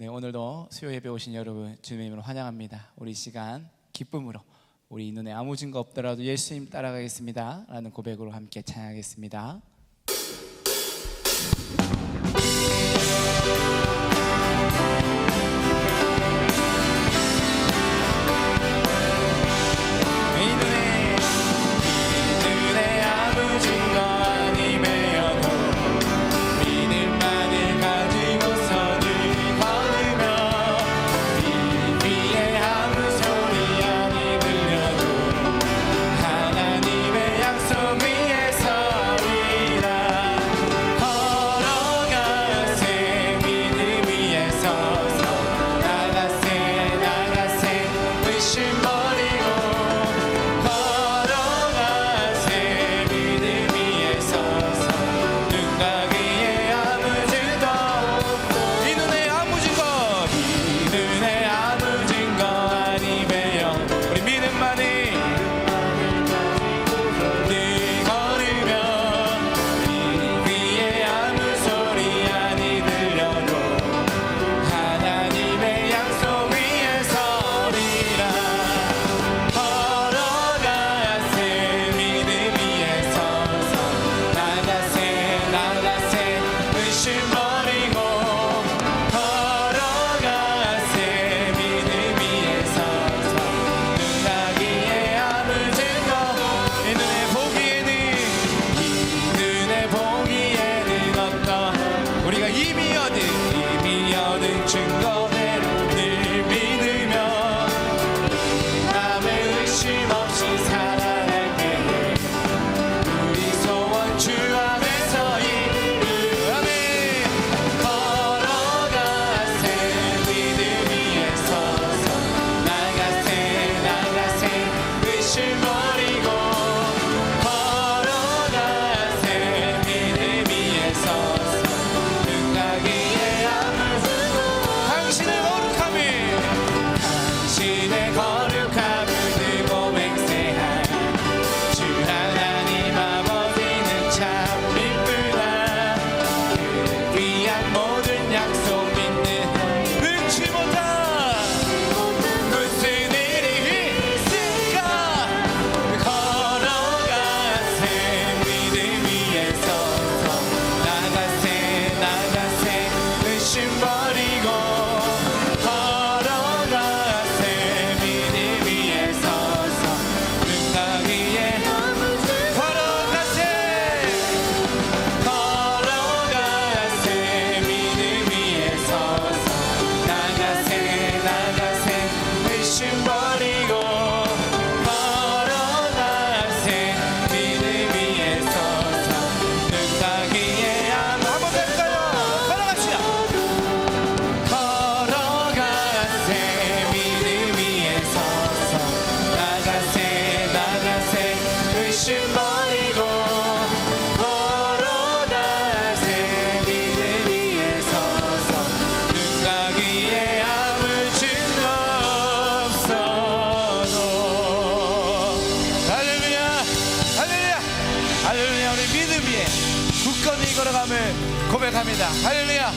네, 오늘도 수요 예배 오신 여러분 주님의 이름으로 환영합니다. 우리 시간 기쁨으로 우리 눈에 아무 증거 없더라도 예수님 따라가겠습니다 라는 고백으로 함께 찬양하겠습니다. 고백합니다. 할렐루야.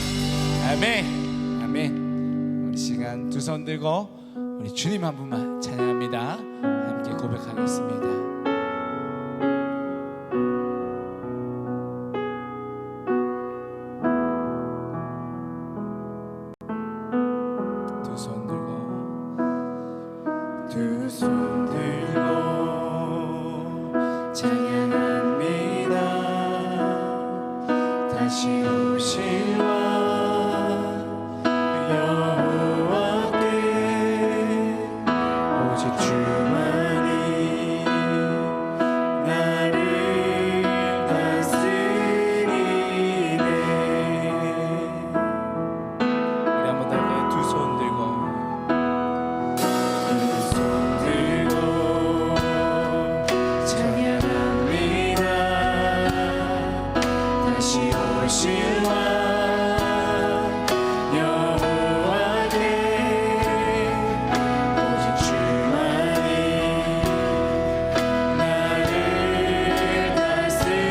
아멘. 아멘. 우리 시간 두 손 들고 우리 주님 한 분만 찬양합니다. 함께 고백하겠습니다. 두 손 들고 찬양합니다. 다시 오실 여호와께 오직 주만이 나를 다스리네. 우리 한번 더 두 손 들고 찬양합니다. 다시 오실 여호와께 오직 주만이 나를 다스리네.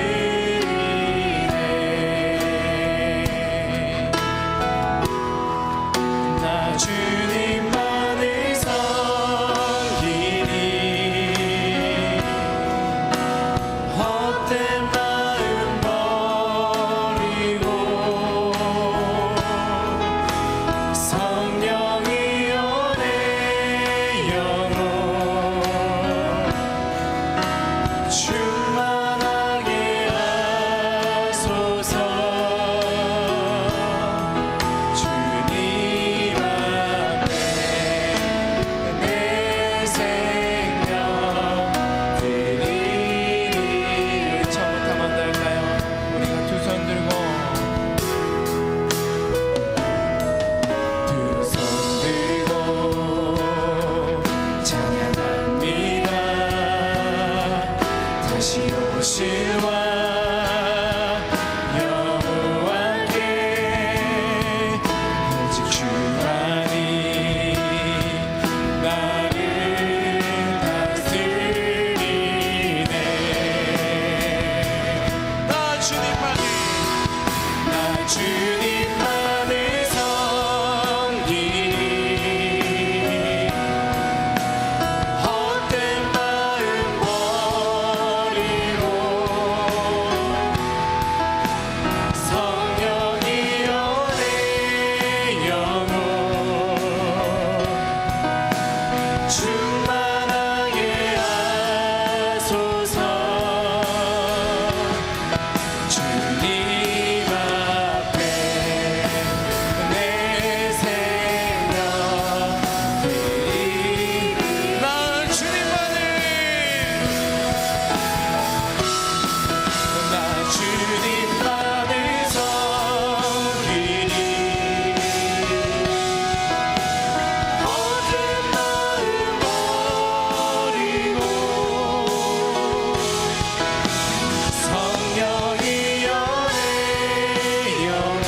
주님만을 섬기니 헛된 마음 버리고 성령이여 내 영혼 충만하게 하소서. 주님 앞에 내 생명 드리리. 나 주님만을 섬기니 모든 마음 버리고 성령이여 내 영혼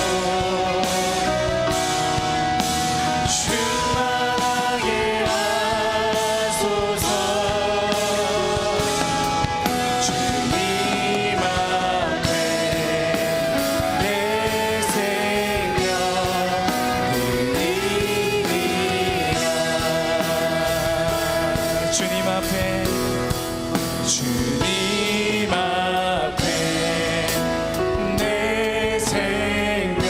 충만하게 하소서. 주님 앞에 내 생명 드리리라. 주님 앞에 내 생명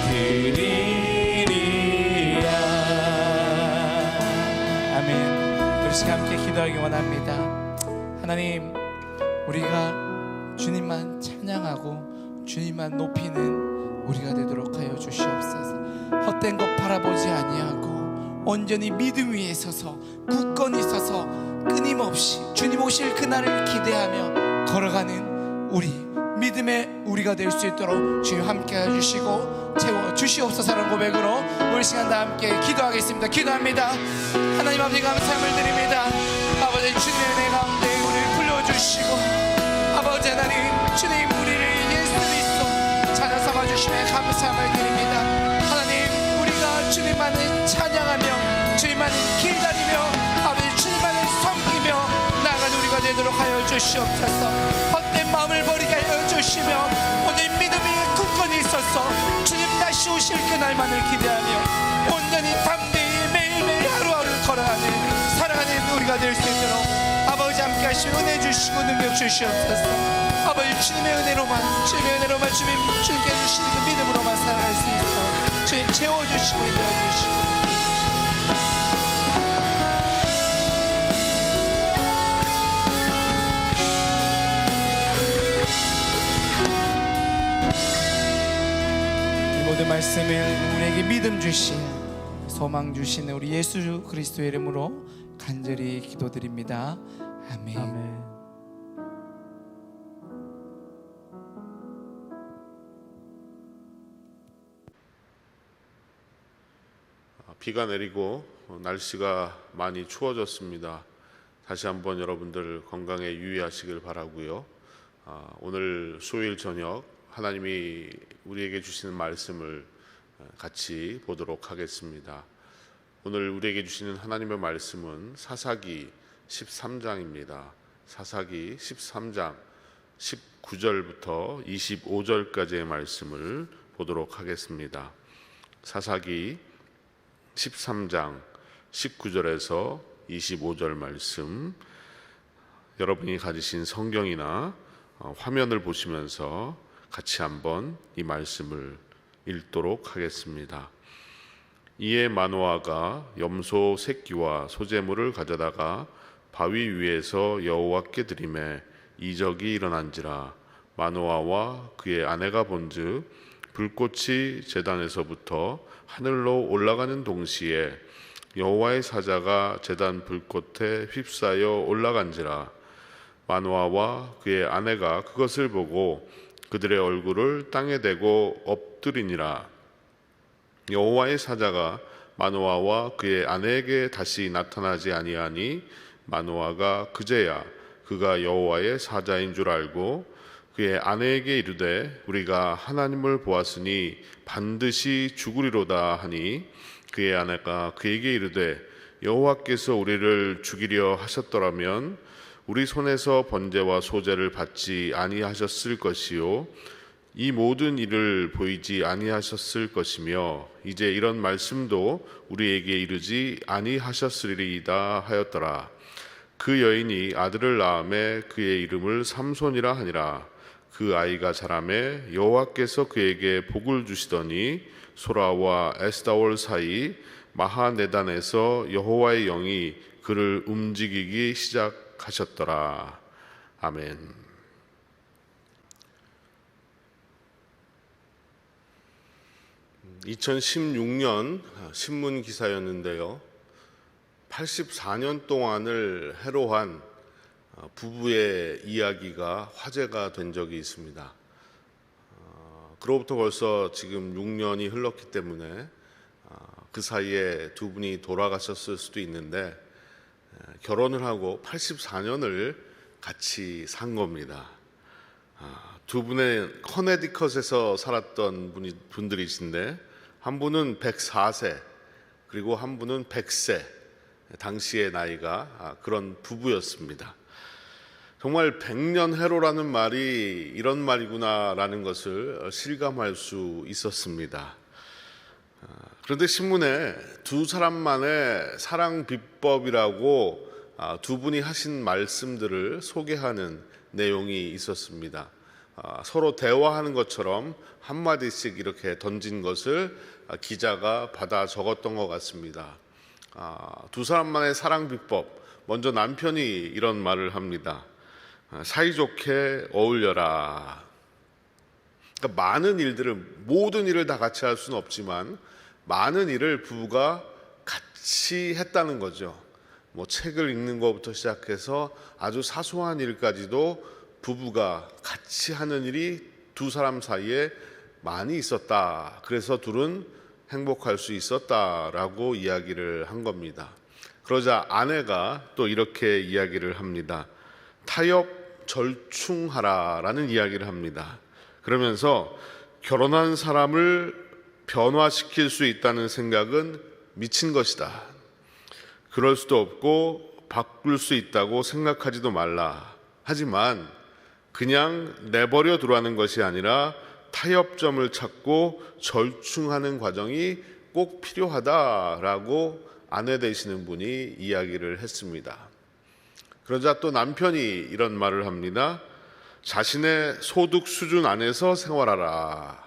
드리리라. 아멘. 우리 시간 함께 기도하기 원합니다. 하나님, 우리가 주님만 찬양하고 주님만 높이는 우리가 되도록 하여 주시옵소서. 헛된 것 바라보지 아니하고 온전히 믿음 위에 서서 굳건히 서서 끊임없이 주님 오실 그날을 기대하며 걸어가는 우리 믿음의 우리가 될 수 있도록 주님 함께 해주시고 채워 주시옵소서라는 고백으로 우리 시간 다 함께 기도하겠습니다. 기도합니다. 하나님 아버지 감사함을 드립니다. 아버지 주님의 은혜 가운데 우리를 불러주시고 아버지 하나님 주님 우리를 예수 그리스도 자녀 삼아주심에 감사함을 드립니다. 하나님 우리가 주님만을 찬양하며 주님만을 기다리며 아버지 주님만을 섬기며 나아가는 우리가 되도록 하여 주시옵소서. 헛된 마음을 버리게 하여 주시며 오늘 믿음이 굳건히 있어서 주님 다시 오실 그날만을 기대하며 온전히 담대히 매일매일 하루하루를 걸어가는 살아가는 우리가 될 수 있도록 아버지 함께 하시고 은혜 주시고 능력 주시옵소서. 아버지 주님의 은혜로만 주님께 주시는 그 믿음으로만 살아갈 수 있어 주님 채워주시고 인도해주시고 모든 말씀을 우리에게 믿음 주신 소망 주시는 우리 예수 그리스도의 이름으로 간절히 기도드립니다. 아멘. 아멘. 비가 내리고 날씨가 많이 추워졌습니다. 다시 한번 여러분들 건강에 유의하시길 바라고요. 오늘 수요일 저녁 하나님이 우리에게 주시는 말씀을 같이 보도록 하겠습니다. 오늘 우리에게 주시는 하나님의 말씀은 사사기 13장입니다. 사사기 13장 19절부터 25절까지의 말씀을 보도록 하겠습니다. 사사기 13장 19절에서 25절 말씀, 여러분이 가지신 성경이나 화면을 보시면서 같이 한번 이 말씀을 읽도록 하겠습니다. 이에 마노아가 염소 새끼와 소재물을 가져다가 바위 위에서 여호와께 드리매 이적이 일어난지라. 마노아와 그의 아내가 본즉 불꽃이 제단에서부터 하늘로 올라가는 동시에 여호와의 사자가 제단 불꽃에 휩싸여 올라간지라. 마노아와 그의 아내가 그것을 보고 그들의 얼굴을 땅에 대고 엎드리니라. 여호와의 사자가 마노아와 그의 아내에게 다시 나타나지 아니하니 마노아가 그제야 그가 여호와의 사자인 줄 알고 그의 아내에게 이르되 우리가 하나님을 보았으니 반드시 죽으리로다 하니 그의 아내가 그에게 이르되 여호와께서 우리를 죽이려 하셨더라면 우리 손에서 번제와 소제를 받지 아니하셨을 것이요 이 모든 일을 보이지 아니하셨을 것이며 이제 이런 말씀도 우리에게 이르지 아니하셨으리이다 하였더라. 그 여인이 아들을 낳음에 그의 이름을 삼손이라 하니라. 그 아이가 자라매 여호와께서 그에게 복을 주시더니 소라와 에스다올 사이 마하네단에서 여호와의 영이 그를 움직이기 시작하셨더라. 아멘. 2016년 신문 기사였는데요. 84년 동안을 해로한 부부의 이야기가 화제가 된 적이 있습니다. 그로부터 벌써 지금 6년이 흘렀기 때문에 그 사이에 두 분이 돌아가셨을 수도 있는데 결혼을 하고 84년을 같이 산 겁니다. 두 분의 커네디컷에서 살았던 분들이신데 한 분은 104세 그리고 한 분은 100세, 당시의 나이가 그런 부부였습니다. 정말 100년 해로라는 말이 이런 말이구나라는 것을 실감할 수 있었습니다. 그런데 신문에 두 사람만의 사랑 비법이라고 두 분이 하신 말씀들을 소개하는 내용이 있었습니다. 서로 대화하는 것처럼 한마디씩 이렇게 던진 것을 기자가 받아 적었던 것 같습니다. 두 사람만의 사랑 비법, 먼저 남편이 이런 말을 합니다. 사이좋게 어울려라. 그러니까 많은 일들을, 모든 일을 다 같이 할 수는 없지만 많은 일을 부부가 같이 했다는 거죠. 뭐 책을 읽는 것부터 시작해서 아주 사소한 일까지도 부부가 같이 하는 일이 두 사람 사이에 많이 있었다. 그래서 둘은 행복할 수 있었다라고 이야기를 한 겁니다. 그러자 아내가 또 이렇게 이야기를 합니다. 타협 절충하라라는 이야기를 합니다. 그러면서 결혼한 사람을 변화시킬 수 있다는 생각은 미친 것이다. 그럴 수도 없고 바꿀 수 있다고 생각하지도 말라. 하지만 그냥 내버려 두라는 것이 아니라 타협점을 찾고 절충하는 과정이 꼭 필요하다라고 아내 되시는 분이 이야기를 했습니다. 그러자 또 남편이 이런 말을 합니다. 자신의 소득 수준 안에서 생활하라.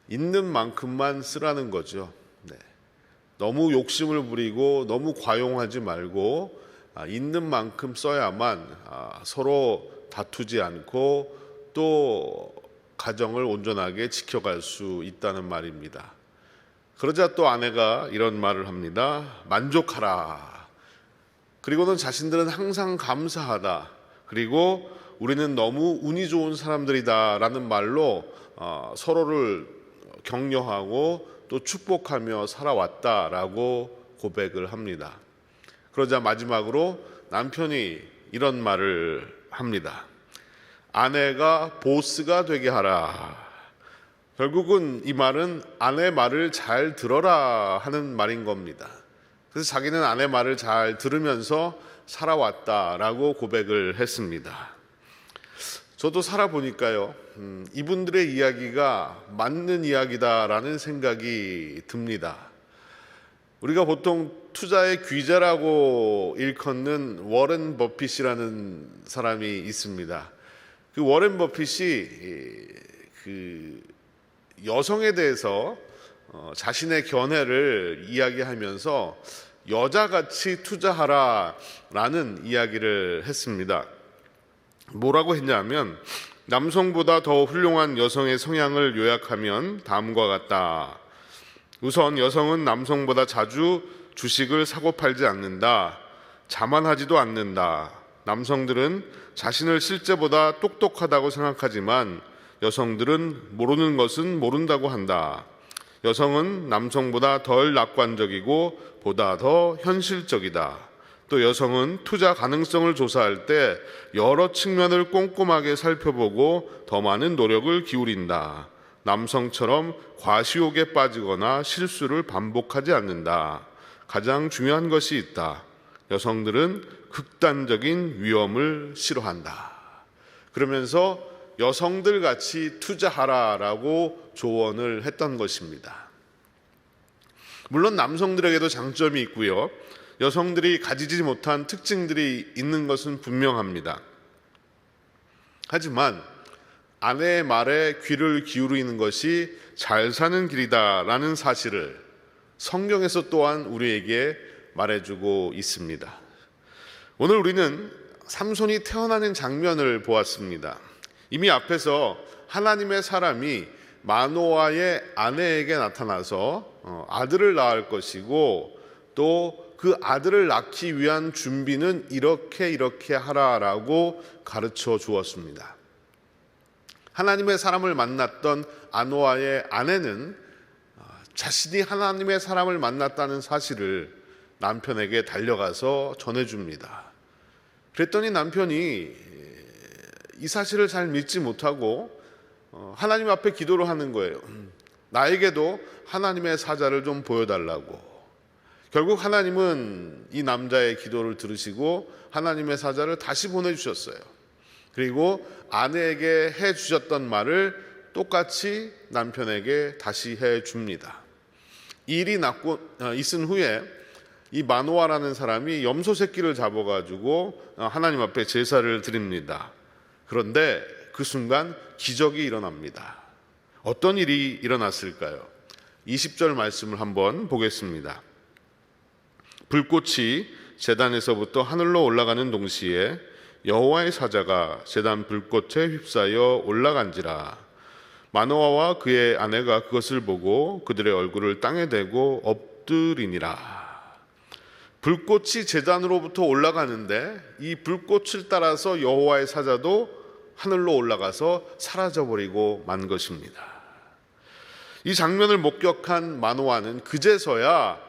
있는 만큼만 쓰라는 거죠. 네. 너무 욕심을 부리고 너무 과용하지 말고 있는 만큼 써야만 서로 다투지 않고 또 가정을 온전하게 지켜갈 수 있다는 말입니다. 그러자 또 아내가 이런 말을 합니다. 만족하라. 그리고는 자신들은 항상 감사하다. 그리고 우리는 너무 운이 좋은 사람들이다 라는 말로 서로를 격려하고 또 축복하며 살아왔다라고 고백을 합니다. 그러자 마지막으로 남편이 이런 말을 합니다. 아내가 보스가 되게 하라. 결국은 이 말은 아내 말을 잘 들어라 하는 말인 겁니다. 그래서 자기는 아내 말을 잘 들으면서 살아왔다라고 고백을 했습니다. 저도 살아보니까요, 이분들의 이야기가 맞는 이야기다라는 생각이 듭니다. 우리가 보통 투자의 귀재라고 일컫는 워렌 버핏이라는 사람이 있습니다. 그 워렌 버핏이 그 여성에 대해서 자신의 견해를 이야기하면서 여자같이 투자하라라는 이야기를 했습니다. 뭐라고 했냐면 남성보다 더 훌륭한 여성의 성향을 요약하면 다음과 같다. 우선 여성은 남성보다 자주 주식을 사고 팔지 않는다. 자만하지도 않는다. 남성들은 자신을 실제보다 똑똑하다고 생각하지만 여성들은 모르는 것은 모른다고 한다. 여성은 남성보다 덜 낙관적이고 보다 더 현실적이다. 또 여성은 투자 가능성을 조사할 때 여러 측면을 꼼꼼하게 살펴보고 더 많은 노력을 기울인다. 남성처럼 과시욕에 빠지거나 실수를 반복하지 않는다. 가장 중요한 것이 있다. 여성들은 극단적인 위험을 싫어한다. 그러면서 여성들 같이 투자하라라고 조언을 했던 것입니다. 물론 남성들에게도 장점이 있고요. 여성들이 가지지 못한 특징들이 있는 것은 분명합니다. 하지만 아내의 말에 귀를 기울이는 것이 잘 사는 길이다라는 사실을 성경에서 또한 우리에게 말해주고 있습니다. 오늘 우리는 삼손이 태어나는 장면을 보았습니다. 이미 앞에서 하나님의 사람이 마노아의 아내에게 나타나서 아들을 낳을 것이고 또 그 아들을 낳기 위한 준비는 이렇게 하라라고 가르쳐 주었습니다. 하나님의 사람을 만났던 마노아의 아내는 자신이 하나님의 사람을 만났다는 사실을 남편에게 달려가서 전해줍니다. 그랬더니 남편이 이 사실을 잘 믿지 못하고 하나님 앞에 기도를 하는 거예요. 나에게도 하나님의 사자를 좀 보여달라고. 결국 하나님은 이 남자의 기도를 들으시고 하나님의 사자를 다시 보내주셨어요. 그리고 아내에게 해주셨던 말을 똑같이 남편에게 다시 해줍니다. 이 일이 있은 후에 이 마노아라는 사람이 염소 새끼를 잡아가지고 하나님 앞에 제사를 드립니다. 그런데 그 순간 기적이 일어납니다. 어떤 일이 일어났을까요? 20절 말씀을 한번 보겠습니다. 불꽃이 제단에서부터 하늘로 올라가는 동시에 여호와의 사자가 제단 불꽃에 휩싸여 올라간지라. 마노아와 그의 아내가 그것을 보고 그들의 얼굴을 땅에 대고 엎드리니라. 불꽃이 제단으로부터 올라가는데 이 불꽃을 따라서 여호와의 사자도 하늘로 올라가서 사라져버리고 만 것입니다. 이 장면을 목격한 마노아는 그제서야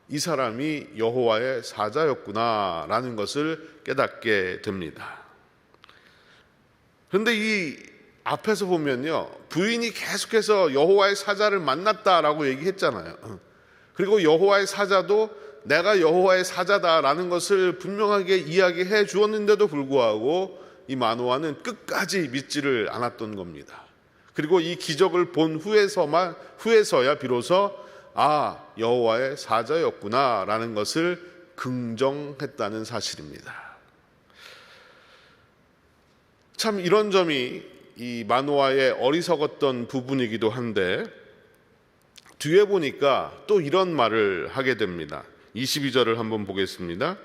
이 사람이 여호와의 사자였구나라는 것을 깨닫게 됩니다. 그런데 이 앞에서 보면요, 부인이 계속해서 여호와의 사자를 만났다라고 얘기했잖아요. 그리고 여호와의 사자도 내가 여호와의 사자다라는 것을 분명하게 이야기해 주었는데도 불구하고 이 마노아는 끝까지 믿지를 않았던 겁니다. 그리고 이 기적을 본 후에서야 비로소 여호와의 사자였구나라는 것을 긍정했다는 사실입니다. 참 이런 점이 이 마노아의 어리석었던 부분이기도 한데 뒤에 보니까 또 이런 말을 하게 됩니다. 22절을 한번 보겠습니다.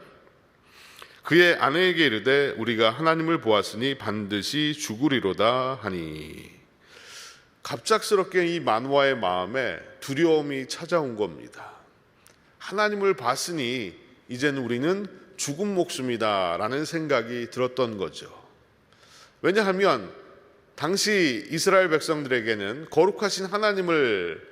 그의 아내에게 이르되 우리가 하나님을 보았으니 반드시 죽으리로다 하니. 갑작스럽게 이 마노아의 마음에 두려움이 찾아온 겁니다. 하나님을 봤으니 이제는 우리는 죽은 목숨이다라는 생각이 들었던 거죠. 왜냐하면 당시 이스라엘 백성들에게는 거룩하신 하나님을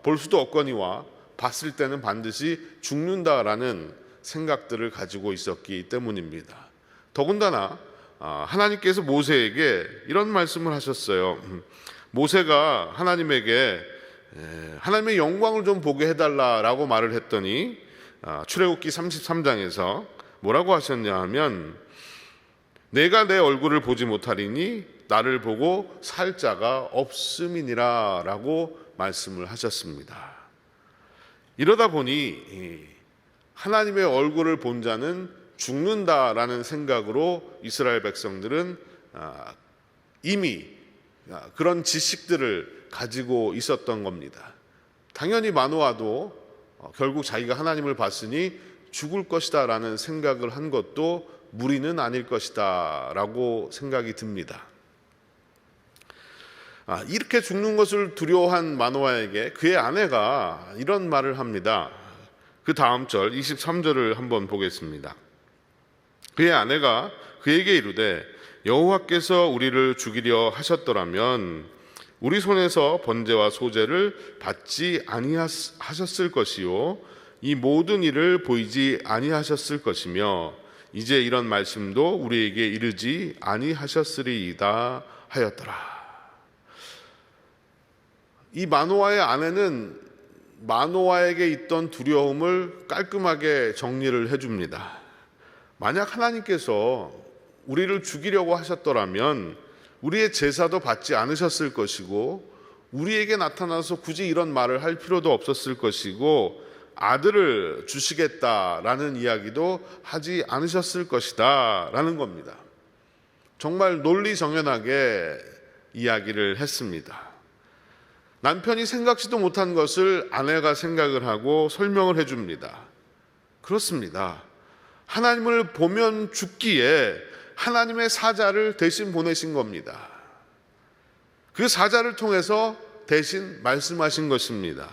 볼 수도 없거니와 봤을 때는 반드시 죽는다라는 생각들을 가지고 있었기 때문입니다. 더군다나 하나님께서 모세에게 이런 말씀을 하셨어요. 모세가 하나님에게 하나님의 영광을 좀 보게 해달라라고 말을 했더니 출애굽기 33장에서 뭐라고 하셨냐 하면 내가 내 얼굴을 보지 못하리니 나를 보고 살 자가 없음이니라 라고 말씀을 하셨습니다. 이러다 보니 하나님의 얼굴을 본 자는 죽는다라는 생각으로 이스라엘 백성들은 이미 그런 지식들을 가지고 있었던 겁니다. 당연히 마노아도 결국 자기가 하나님을 봤으니 죽을 것이다 라는 생각을 한 것도 무리는 아닐 것이다 라고 생각이 듭니다. 이렇게 죽는 것을 두려워한 마노아에게 그의 아내가 이런 말을 합니다. 그 다음 절 23절을 한번 보겠습니다. 그의 아내가 그에게 이르되 여호와께서 우리를 죽이려 하셨더라면 우리 손에서 번제와 소제를 받지 아니하셨을 것이요 이 모든 일을 보이지 아니하셨을 것이며 이제 이런 말씀도 우리에게 이르지 아니하셨으리이다 하였더라. 이 마노아의 아내는 마노아에게 있던 두려움을 깔끔하게 정리를 해줍니다. 만약 하나님께서 우리를 죽이려고 하셨더라면 우리의 제사도 받지 않으셨을 것이고 우리에게 나타나서 굳이 이런 말을 할 필요도 없었을 것이고 아들을 주시겠다라는 이야기도 하지 않으셨을 것이다 라는 겁니다. 정말 논리정연하게 이야기를 했습니다. 남편이 생각지도 못한 것을 아내가 생각을 하고 설명을 해줍니다. 그렇습니다. 하나님을 보면 죽기에 하나님의 사자를 대신 보내신 겁니다. 그 사자를 통해서 대신 말씀하신 것입니다.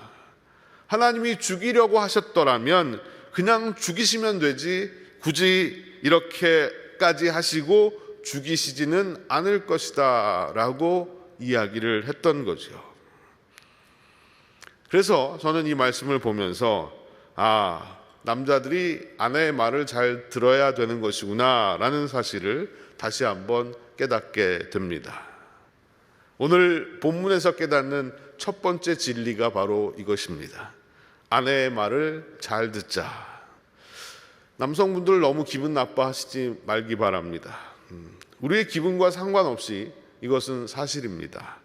하나님이 죽이려고 하셨더라면 그냥 죽이시면 되지 굳이 이렇게까지 하시고 죽이시지는 않을 것이다 라고 이야기를 했던 거죠. 그래서 저는 이 말씀을 보면서 남자들이 아내의 말을 잘 들어야 되는 것이구나 라는 사실을 다시 한번 깨닫게 됩니다. 오늘 본문에서 깨닫는 첫 번째 진리가 바로 이것입니다. 아내의 말을 잘 듣자. 남성분들 너무 기분 나빠하시지 말기 바랍니다. 우리의 기분과 상관없이 이것은 사실입니다.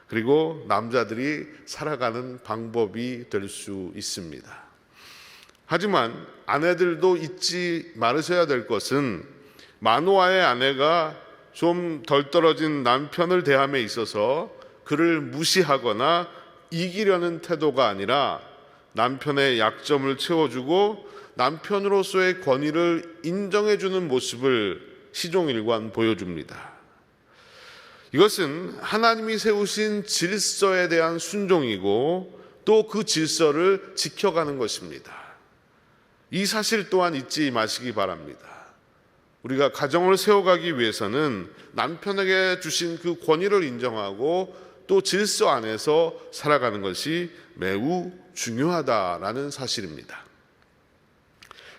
그리고 남자들이 살아가는 방법이 될 수 있습니다. 하지만 아내들도 잊지 말으셔야 될 것은 마노아의 아내가 좀 덜 떨어진 남편을 대함에 있어서 그를 무시하거나 이기려는 태도가 아니라 남편의 약점을 채워주고 남편으로서의 권위를 인정해주는 모습을 시종일관 보여줍니다. 이것은 하나님이 세우신 질서에 대한 순종이고 또 그 질서를 지켜가는 것입니다. 이 사실 또한 잊지 마시기 바랍니다. 우리가 가정을 세워가기 위해서는 남편에게 주신 그 권위를 인정하고 또 질서 안에서 살아가는 것이 매우 중요하다라는 사실입니다.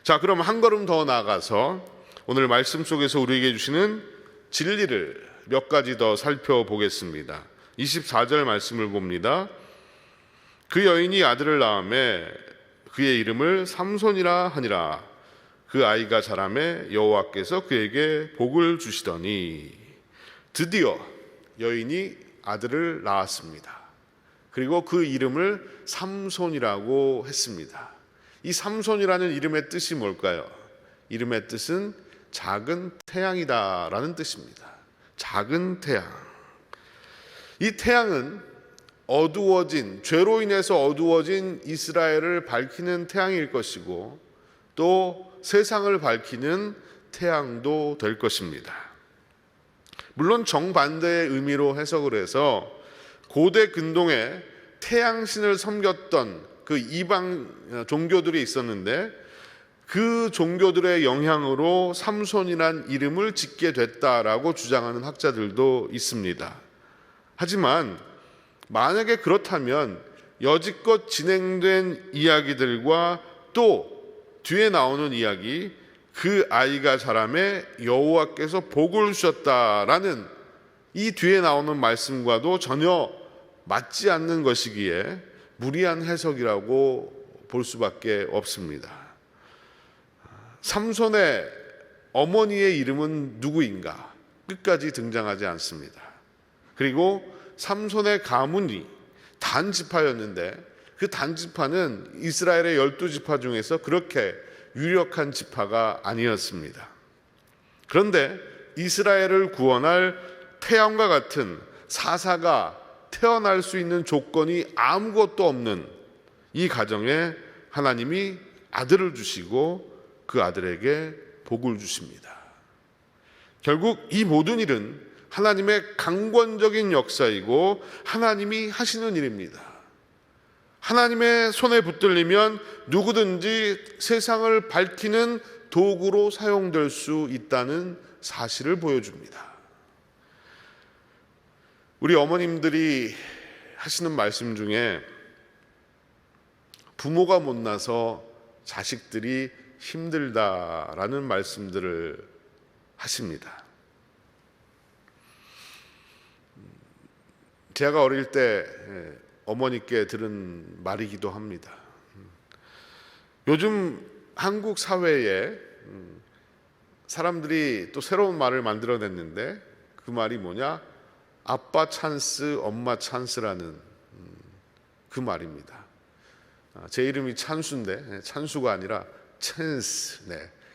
자, 그럼 한 걸음 더 나아가서 오늘 말씀 속에서 우리에게 주시는 진리를 몇 가지 더 살펴보겠습니다. 24절 말씀을 봅니다. 그 여인이 아들을 낳음에 그의 이름을 삼손이라 하니라. 그 아이가 자라매 여호와께서 그에게 복을 주시더니. 드디어 여인이 아들을 낳았습니다. 그리고 그 이름을 삼손이라고 했습니다. 이 삼손이라는 이름의 뜻이 뭘까요? 이름의 뜻은 작은 태양이다 라는 뜻입니다. 작은 태양. 이 태양은 죄로 인해서 어두워진 이스라엘을 밝히는 태양일 것이고 또 세상을 밝히는 태양도 될 것입니다. 물론 정반대의 의미로 해석을 해서 고대 근동에 태양신을 섬겼던 그 이방 종교들이 있었는데 그 종교들의 영향으로 삼손이란 이름을 짓게 됐다라고 주장하는 학자들도 있습니다. 하지만 만약에 그렇다면 여지껏 진행된 이야기들과 또 뒤에 나오는 이야기, 그 아이가 자라매 여호와께서 복을 주셨다라는 이 뒤에 나오는 말씀과도 전혀 맞지 않는 것이기에 무리한 해석이라고 볼 수밖에 없습니다. 삼손의 어머니의 이름은 누구인가? 끝까지 등장하지 않습니다. 그리고 삼손의 가문이 단지파였는데 그 단지파는 이스라엘의 12지파 중에서 그렇게 유력한 지파가 아니었습니다. 그런데 이스라엘을 구원할 태양과 같은 사사가 태어날 수 있는 조건이 아무것도 없는 이 가정에 하나님이 아들을 주시고 그 아들에게 복을 주십니다. 결국 이 모든 일은 하나님의 강권적인 역사이고 하나님이 하시는 일입니다. 하나님의 손에 붙들리면 누구든지 세상을 밝히는 도구로 사용될 수 있다는 사실을 보여줍니다. 우리 어머님들이 하시는 말씀 중에 부모가 못나서 자식들이 힘들다라는 말씀들을 하십니다. 제가 어릴 때 어머니께 들은 말이기도 합니다. 요즘 한국 사회에 사람들이 또 새로운 말을 만들어냈는데 그 말이 뭐냐? 아빠 찬스, 엄마 찬스라는 그 말입니다. 제 이름이 찬수인데 찬수가 아니라 찬스,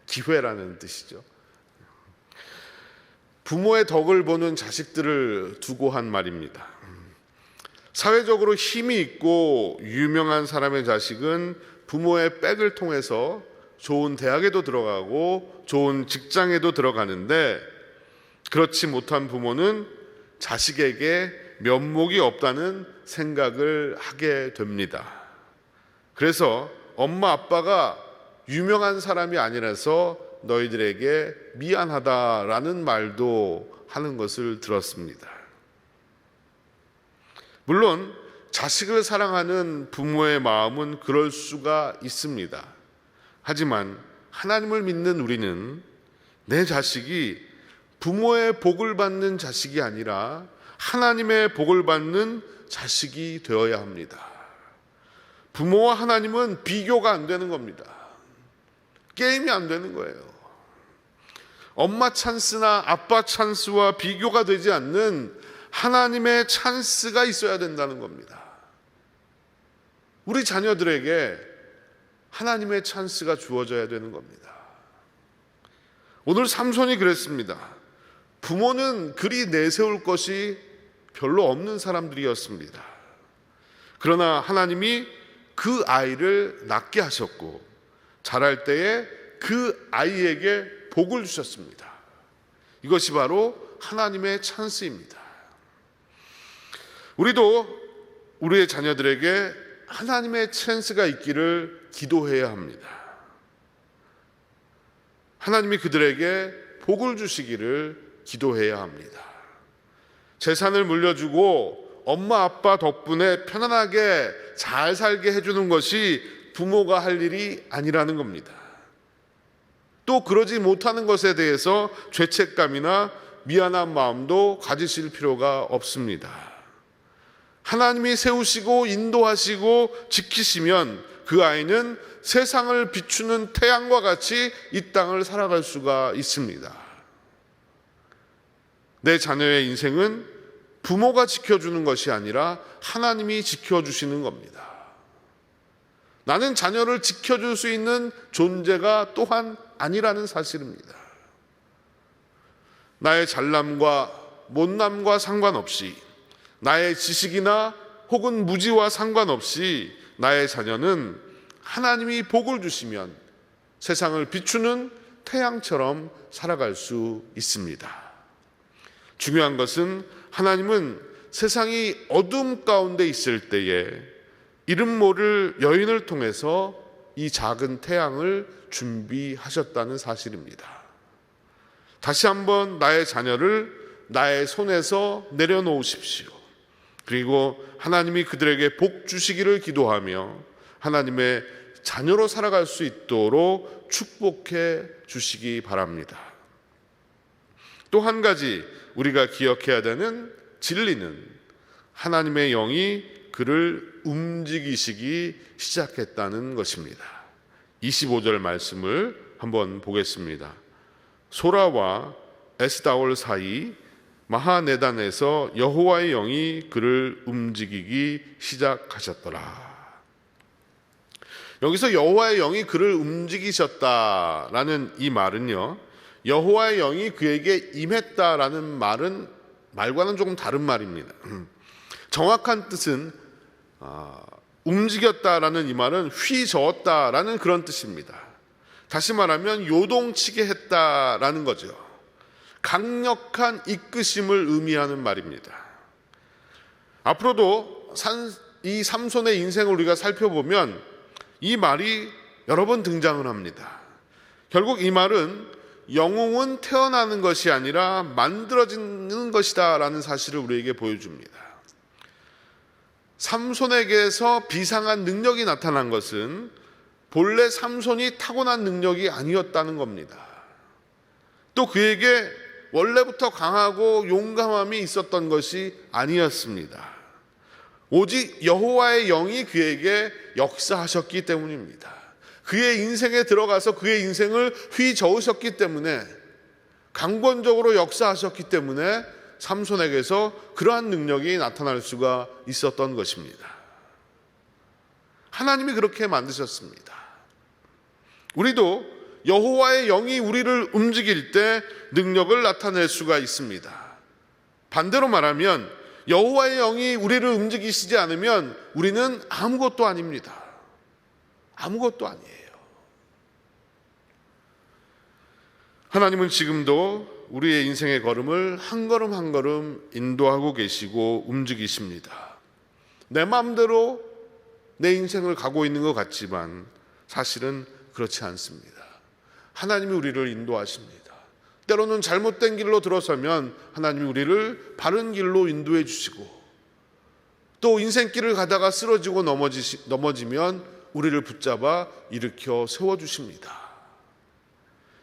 기회라는 뜻이죠. 부모의 덕을 보는 자식들을 두고 한 말입니다. 사회적으로 힘이 있고 유명한 사람의 자식은 부모의 백을 통해서 좋은 대학에도 들어가고 좋은 직장에도 들어가는데, 그렇지 못한 부모는 자식에게 면목이 없다는 생각을 하게 됩니다. 그래서 엄마 아빠가 유명한 사람이 아니라서 너희들에게 미안하다라는 말도 하는 것을 들었습니다. 물론 자식을 사랑하는 부모의 마음은 그럴 수가 있습니다. 하지만 하나님을 믿는 우리는 내 자식이 부모의 복을 받는 자식이 아니라 하나님의 복을 받는 자식이 되어야 합니다. 부모와 하나님은 비교가 안 되는 겁니다. 게임이 안 되는 거예요. 엄마 찬스나 아빠 찬스와 비교가 되지 않는 하나님의 찬스가 있어야 된다는 겁니다. 우리 자녀들에게 하나님의 찬스가 주어져야 되는 겁니다. 오늘 삼손이 그랬습니다. 부모는 그리 내세울 것이 별로 없는 사람들이었습니다. 그러나 하나님이 그 아이를 낳게 하셨고 자랄 때에 그 아이에게 복을 주셨습니다. 이것이 바로 하나님의 찬스입니다. 우리도 우리의 자녀들에게 하나님의 찬스가 있기를 기도해야 합니다. 하나님이 그들에게 복을 주시기를 기도해야 합니다. 재산을 물려주고 엄마 아빠 덕분에 편안하게 잘 살게 해주는 것이 부모가 할 일이 아니라는 겁니다. 또 그러지 못하는 것에 대해서 죄책감이나 미안한 마음도 가지실 필요가 없습니다. 하나님이 세우시고 인도하시고 지키시면 그 아이는 세상을 비추는 태양과 같이 이 땅을 살아갈 수가 있습니다. 내 자녀의 인생은 부모가 지켜주는 것이 아니라 하나님이 지켜주시는 겁니다. 나는 자녀를 지켜줄 수 있는 존재가 또한 아니라는 사실입니다. 나의 잘남과 못남과 상관없이, 나의 지식이나 혹은 무지와 상관없이 나의 자녀는 하나님이 복을 주시면 세상을 비추는 태양처럼 살아갈 수 있습니다. 중요한 것은 하나님은 세상이 어둠 가운데 있을 때에 이름 모를 여인을 통해서 이 작은 태양을 준비하셨다는 사실입니다. 다시 한번 나의 자녀를 나의 손에서 내려놓으십시오. 그리고 하나님이 그들에게 복 주시기를 기도하며 하나님의 자녀로 살아갈 수 있도록 축복해 주시기 바랍니다. 또 한 가지 우리가 기억해야 되는 진리는 하나님의 영이 그를 움직이시기 시작했다는 것입니다. 25절 말씀을 한번 보겠습니다. 소라와 에스다올 사이 마하네단에서 여호와의 영이 그를 움직이기 시작하셨더라. 여기서 여호와의 영이 그를 움직이셨다라는 이 말은요, 여호와의 영이 그에게 임했다라는 말과는 조금 다른 말입니다. 정확한 뜻은 움직였다라는 이 말은 휘저었다라는 그런 뜻입니다. 다시 말하면 요동치게 했다라는 거죠. 강력한 이끄심을 의미하는 말입니다. 앞으로도 이 삼손의 인생을 우리가 살펴보면 이 말이 여러 번 등장을 합니다. 결국 이 말은 영웅은 태어나는 것이 아니라 만들어지는 것이다 라는 사실을 우리에게 보여줍니다. 삼손에게서 비상한 능력이 나타난 것은 본래 삼손이 타고난 능력이 아니었다는 겁니다. 또 그에게 원래부터 강하고 용감함이 있었던 것이 아니었습니다. 오직 여호와의 영이 그에게 역사하셨기 때문입니다. 그의 인생에 들어가서 그의 인생을 휘저으셨기 때문에 강권적으로 역사하셨기 때문에 삼손에게서 그러한 능력이 나타날 수가 있었던 것입니다. 하나님이 그렇게 만드셨습니다. 우리도 여호와의 영이 우리를 움직일 때 능력을 나타낼 수가 있습니다. 반대로 말하면 여호와의 영이 우리를 움직이시지 않으면 우리는 아무것도 아닙니다. 아무것도 아니에요. 하나님은 지금도 우리의 인생의 걸음을 한 걸음 한 걸음 인도하고 계시고 움직이십니다. 내 마음대로 내 인생을 가고 있는 것 같지만 사실은 그렇지 않습니다. 하나님이 우리를 인도하십니다. 때로는 잘못된 길로 들어서면 하나님이 우리를 바른 길로 인도해 주시고, 또 인생길을 가다가 쓰러지고 넘어지면 우리를 붙잡아 일으켜 세워주십니다.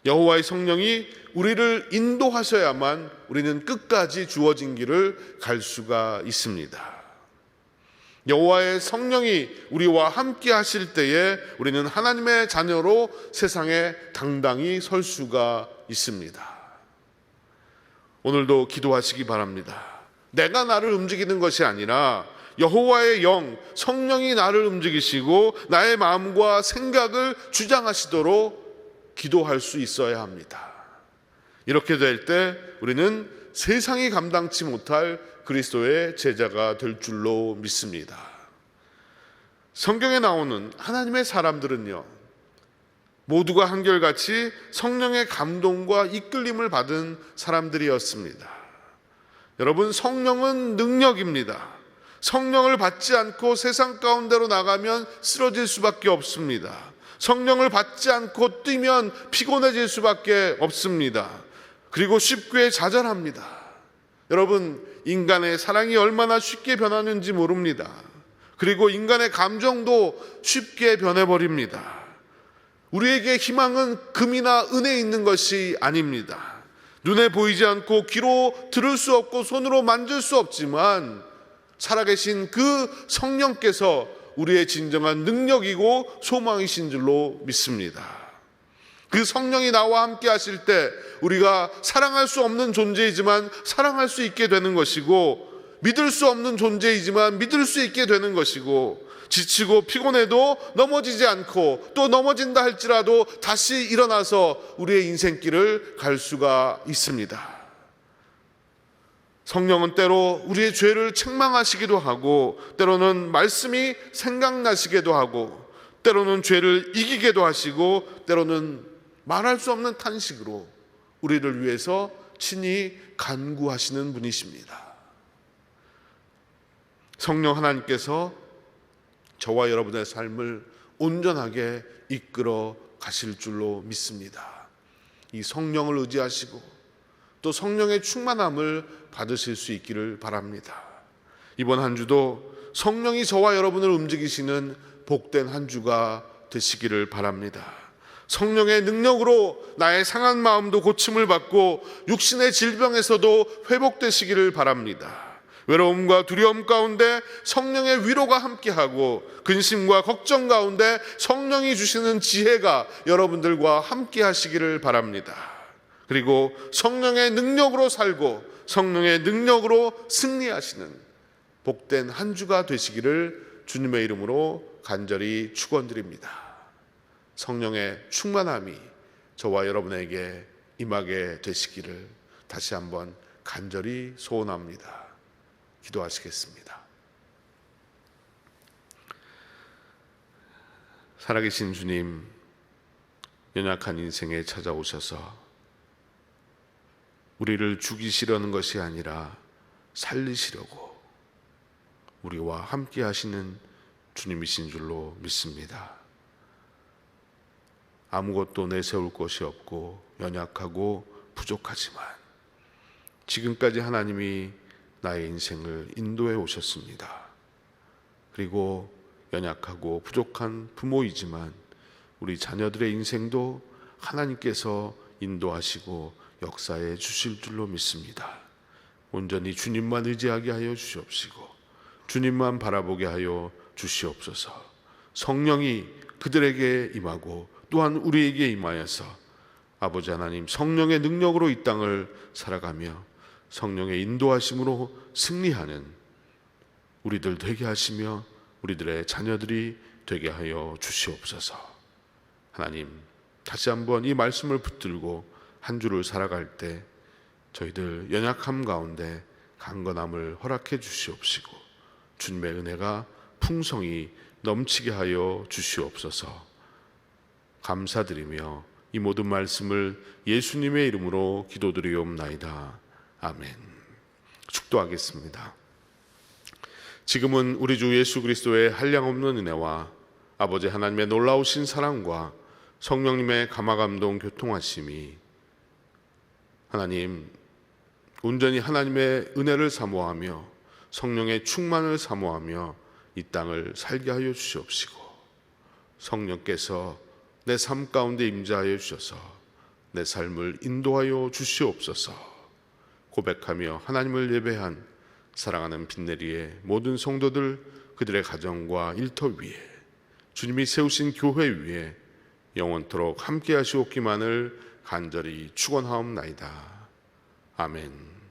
여호와의 성령이 우리를 인도하셔야만 우리는 끝까지 주어진 길을 갈 수가 있습니다. 여호와의 성령이 우리와 함께 하실 때에 우리는 하나님의 자녀로 세상에 당당히 설 수가 있습니다. 오늘도 기도하시기 바랍니다. 내가 나를 움직이는 것이 아니라 여호와의 영, 성령이 나를 움직이시고 나의 마음과 생각을 주장하시도록 기도할 수 있어야 합니다. 이렇게 될 때 우리는 세상이 감당치 못할 그리스도의 제자가 될 줄로 믿습니다. 성경에 나오는 하나님의 사람들은요, 모두가 한결같이 성령의 감동과 이끌림을 받은 사람들이었습니다. 여러분, 성령은 능력입니다. 성령을 받지 않고 세상 가운데로 나가면 쓰러질 수밖에 없습니다. 성령을 받지 않고 뛰면 피곤해질 수밖에 없습니다. 그리고 쉽게 좌절합니다. 여러분, 인간의 사랑이 얼마나 쉽게 변하는지 모릅니다. 그리고 인간의 감정도 쉽게 변해버립니다. 우리에게 희망은 금이나 은혜에 있는 것이 아닙니다. 눈에 보이지 않고 귀로 들을 수 없고 손으로 만질 수 없지만 살아계신 그 성령께서 우리의 진정한 능력이고 소망이신 줄로 믿습니다. 그 성령이 나와 함께 하실 때 우리가 사랑할 수 없는 존재이지만 사랑할 수 있게 되는 것이고, 믿을 수 없는 존재이지만 믿을 수 있게 되는 것이고, 지치고 피곤해도 넘어지지 않고 또 넘어진다 할지라도 다시 일어나서 우리의 인생길을 갈 수가 있습니다. 성령은 때로 우리의 죄를 책망하시기도 하고, 때로는 말씀이 생각나시기도 하고, 때로는 죄를 이기게도 하시고, 때로는 말할 수 없는 탄식으로 우리를 위해서 친히 간구하시는 분이십니다. 성령 하나님께서 저와 여러분의 삶을 온전하게 이끌어 가실 줄로 믿습니다. 이 성령을 의지하시고 또 성령의 충만함을 받으실 수 있기를 바랍니다. 이번 한 주도 성령이 저와 여러분을 움직이시는 복된 한 주가 되시기를 바랍니다. 성령의 능력으로 나의 상한 마음도 고침을 받고 육신의 질병에서도 회복되시기를 바랍니다. 외로움과 두려움 가운데 성령의 위로가 함께하고, 근심과 걱정 가운데 성령이 주시는 지혜가 여러분들과 함께 하시기를 바랍니다. 그리고 성령의 능력으로 살고 성령의 능력으로 승리하시는 복된 한 주가 되시기를 주님의 이름으로 간절히 축원드립니다. 성령의 충만함이 저와 여러분에게 임하게 되시기를 다시 한번 간절히 소원합니다. 기도하시겠습니다. 살아계신 주님, 연약한 인생에 찾아오셔서 우리를 죽이시려는 것이 아니라 살리시려고 우리와 함께 하시는 주님이신 줄로 믿습니다. 아무것도 내세울 것이 없고 연약하고 부족하지만 지금까지 하나님이 나의 인생을 인도해 오셨습니다. 그리고 연약하고 부족한 부모이지만 우리 자녀들의 인생도 하나님께서 인도하시고 역사해 주실 줄로 믿습니다. 온전히 주님만 의지하게 하여 주시옵시고 주님만 바라보게 하여 주시옵소서. 성령이 그들에게 임하고 또한 우리에게 임하여서 아버지 하나님, 성령의 능력으로 이 땅을 살아가며 성령의 인도하심으로 승리하는 우리들 되게 하시며 우리들의 자녀들이 되게 하여 주시옵소서. 하나님, 다시 한번 이 말씀을 붙들고 한 주를 살아갈 때 저희들 연약함 가운데 강건함을 허락해 주시옵시고 주님의 은혜가 풍성히 넘치게 하여 주시옵소서. 감사드리며 이 모든 말씀을 예수님의 이름으로 기도드리옵나이다. 아멘. 축도하겠습니다. 지금은 우리 주 예수 그리스도의 한량없는 은혜와 아버지 하나님의 놀라우신 사랑과 성령님의 감화감동 교통하심이 하나님 온전히 하나님의 은혜를 사모하며 성령의 충만을 사모하며 이 땅을 살게 하여 주시옵시고 성령께서 내 삶 가운데 임재하여 주셔서 내 삶을 인도하여 주시옵소서. 고백하며 하나님을 예배한 사랑하는 빈내리의 모든 성도들 그들의 가정과 일터 위에 주님이 세우신 교회 위에 영원토록 함께 하시옵기만을 간절히 축원하옵나이다. 아멘.